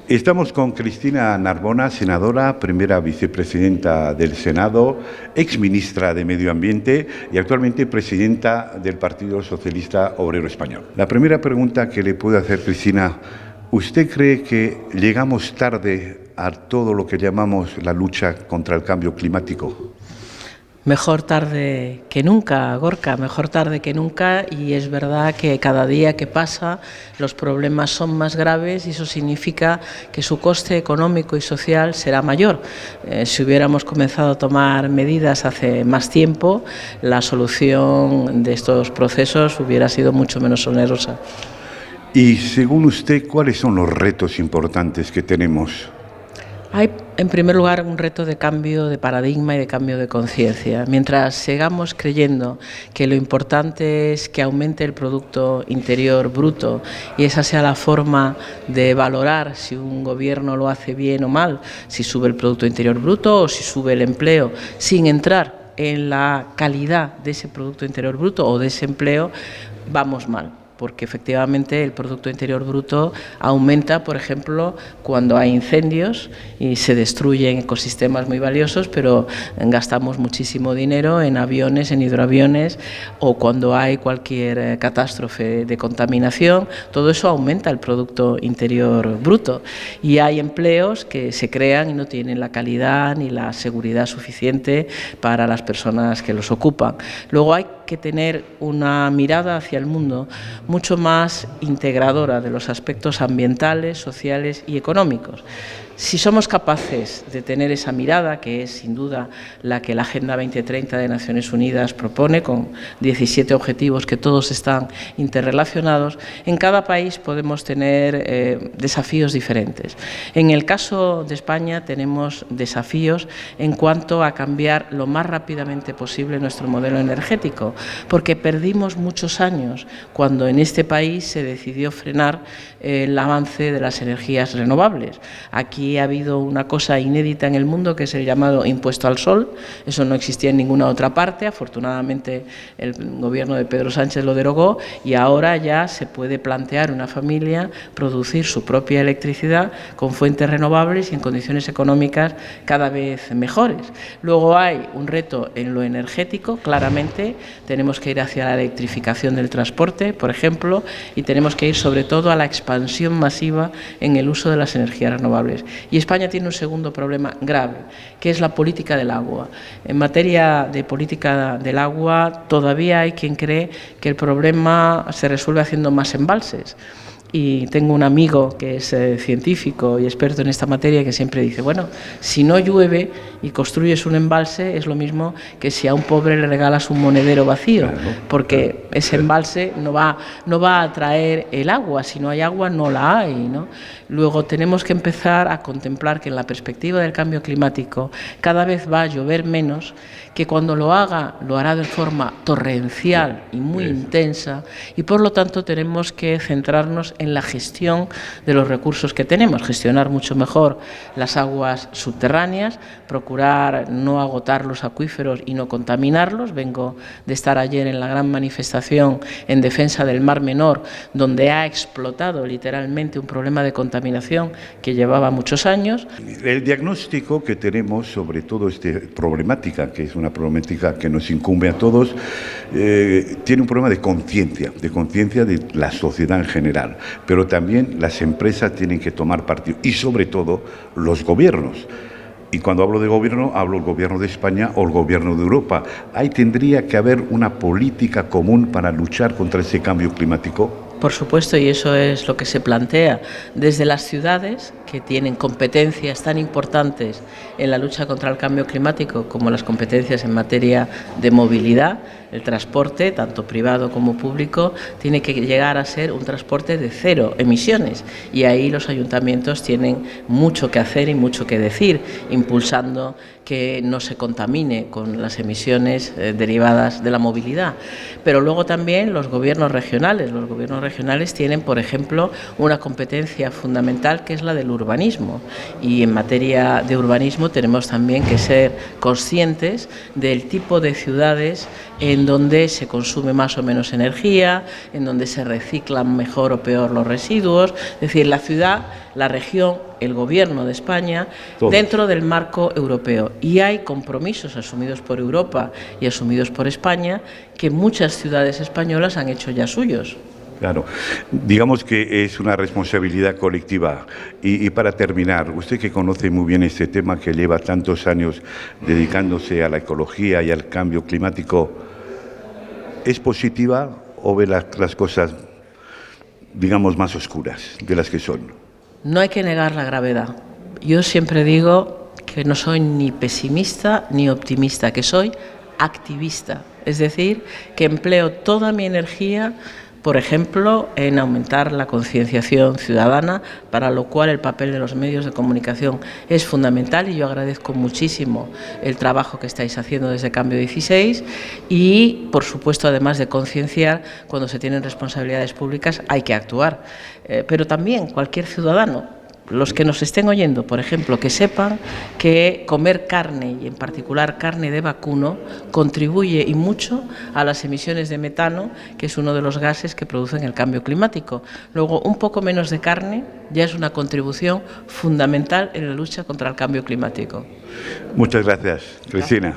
Estamos con Cristina Narbona, senadora, primera vicepresidenta del Senado, exministra de Medio Ambiente y actualmente presidenta del Partido Socialista Obrero Español. La primera pregunta que le puedo hacer, Cristina, ¿usted cree que llegamos tarde a todo lo que llamamos la lucha contra el cambio climático? Mejor tarde que nunca, Gorka, mejor tarde que nunca, y es verdad que cada día que pasa los problemas son más graves y eso significa que su coste económico y social será mayor. Si hubiéramos comenzado a tomar medidas hace más tiempo, la solución de estos procesos hubiera sido mucho menos onerosa. Y según usted, ¿cuáles son los retos importantes que tenemos? Hay, en primer lugar, un reto de cambio de paradigma y de cambio de conciencia. Mientras sigamos creyendo que lo importante es que aumente el Producto Interior Bruto y esa sea la forma de valorar si un gobierno lo hace bien o mal, si sube el Producto Interior Bruto o si sube el empleo, sin entrar en la calidad de ese Producto Interior Bruto o de ese empleo, vamos mal. Porque efectivamente el Producto Interior Bruto aumenta, por ejemplo, cuando hay incendios y se destruyen ecosistemas muy valiosos, pero gastamos muchísimo dinero en aviones, en hidroaviones, o cuando hay cualquier catástrofe de contaminación, todo eso aumenta el Producto Interior Bruto. Y hay empleos que se crean y no tienen la calidad ni la seguridad suficiente para las personas que los ocupan. Luego hay que tener una mirada hacia el mundo mucho más integradora de los aspectos ambientales, sociales y económicos. Si somos capaces de tener esa mirada, que es sin duda la que la Agenda 2030 de Naciones Unidas propone, con 17 objetivos que todos están interrelacionados, en cada país podemos tener desafíos diferentes. En el caso de España tenemos desafíos en cuanto a cambiar lo más rápidamente posible nuestro modelo energético, porque perdimos muchos años cuando en este país se decidió frenar el avance de las energías renovables. Aquí ha habido una cosa inédita en el mundo que es el llamado impuesto al sol. Eso no existía en ninguna otra parte. Afortunadamente el gobierno de Pedro Sánchez lo derogó y ahora ya se puede plantear una familia producir su propia electricidad con fuentes renovables y en condiciones económicas cada vez mejores. Luego hay un reto en lo energético, claramente tenemos que ir hacia la electrificación del transporte, por ejemplo, y tenemos que ir sobre todo a la expansión masiva en el uso de las energías renovables. Y España tiene un segundo problema grave, que es la política del agua. En materia de política del agua todavía hay quien cree que el problema se resuelve haciendo más embalses. Y tengo un amigo que es científico y experto en esta materia que siempre dice, bueno, si no llueve y construyes un embalse es lo mismo que si a un pobre le regalas un monedero vacío, porque ese embalse no va a traer el agua, si no hay agua no la hay, ¿no? Luego tenemos que empezar a contemplar que en la perspectiva del cambio climático cada vez va a llover menos, que cuando lo haga lo hará de forma torrencial y muy intensa y por lo tanto tenemos que centrarnos en la gestión de los recursos que tenemos, gestionar mucho mejor las aguas subterráneas, procurar no agotar los acuíferos y no contaminarlos. Vengo de estar ayer en la gran manifestación en defensa del Mar Menor, donde ha explotado literalmente un problema de contaminación que llevaba muchos años. El diagnóstico que tenemos sobre toda esta problemática, que es una problemática que nos incumbe a todos, tiene un problema de conciencia de la sociedad en general, pero también las empresas tienen que tomar partido y sobre todo los gobiernos. Y cuando hablo de gobierno, hablo del gobierno de España o el gobierno de Europa. Ahí tendría que haber una política común para luchar contra ese cambio climático. Por supuesto, y eso es lo que se plantea desde las ciudades, que tienen competencias tan importantes en la lucha contra el cambio climático como las competencias en materia de movilidad. El transporte, tanto privado como público, tiene que llegar a ser un transporte de cero emisiones y ahí los ayuntamientos tienen mucho que hacer y mucho que decir, impulsando que no se contamine con las emisiones derivadas de la movilidad. Pero luego también los gobiernos regionales tienen, por ejemplo, una competencia fundamental que es la del urbanismo. Y en materia de urbanismo tenemos también que ser conscientes del tipo de ciudades en donde se consume más o menos energía, en donde se reciclan mejor o peor los residuos. Es decir, la ciudad, la región, el Gobierno de España, dentro del marco europeo. Y hay compromisos asumidos por Europa y asumidos por España que muchas ciudades españolas han hecho ya suyos. Claro, digamos que es una responsabilidad colectiva. Y para terminar, usted que conoce muy bien este tema, que lleva tantos años dedicándose a la ecología y al cambio climático, ¿es positiva o ve las cosas, digamos, más oscuras de las que son? No hay que negar la gravedad. Yo siempre digo que no soy ni pesimista ni optimista, que soy activista. Es decir, que empleo toda mi energía, por ejemplo, en aumentar la concienciación ciudadana, para lo cual el papel de los medios de comunicación es fundamental, y yo agradezco muchísimo el trabajo que estáis haciendo desde Cambio 16 y, por supuesto, además de concienciar, cuando se tienen responsabilidades públicas hay que actuar, pero también cualquier ciudadano. Los que nos estén oyendo, por ejemplo, que sepan que comer carne, y en particular carne de vacuno, contribuye y mucho a las emisiones de metano, que es uno de los gases que producen el cambio climático. Luego, un poco menos de carne ya es una contribución fundamental en la lucha contra el cambio climático. Muchas gracias, Cristina.